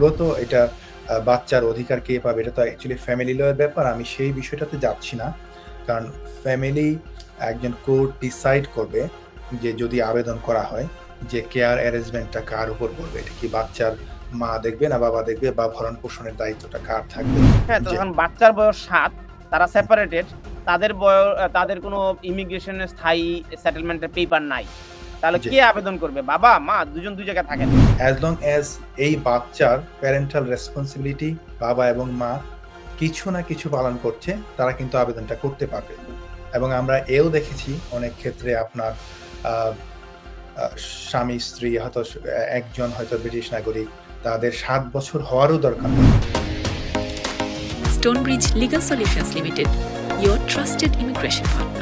ব্যক্তিগত এটা বাচ্চার অধিকার কে পাবে এটা তো অ্যাকচুয়ালি ফ্যামিলি ল এর ব্যাপার। আমি সেই বিষয়টাতে যাচ্ছি না। কারণ ফ্যামিলি একজন কোর্ট ডিসাইড করবে যে যদি আবেদন করা হয় যে কেয়ার অ্যারেঞ্জমেন্টটা কার উপর পড়বে। এটা কি বাচ্চার মা দেখবে না বাবা দেখবে বা ভরণ-পোষণের দায়িত্বটা কার থাকবে? হ্যাঁ, তো যে যখন বাচ্চার বয়স ৭, তারা সেপারেটেড, তাদের কোনো ইমিগ্রেশনের স্থায়ী সেটেলমেন্টের পেপার নাই। তাহলে জি। কে আবেদন করবে? বাবা, মা ২ জন ২ জায়গায় থাকেন। অ্যাজ লং অ্যাজ এই বাচ্চার প্যারেন্টাল রেসপনসিবিলিটি বাবা এবং মা কিছু না কিছু পালন করছে, তারা কিন্তু আবেদনটা করতে পারবে। এবং আমরা এও দেখেছি অনেক ক্ষেত্রে আপনার আ আ স্বামী-স্ত্রী হয়তো একজন হয়তো ব্রিটিশ নাগরিক, তাদের ৭ বছর হওয়ারও দরকার নেই। Stonebridge Legal Solutions Limited, your trusted immigration partner.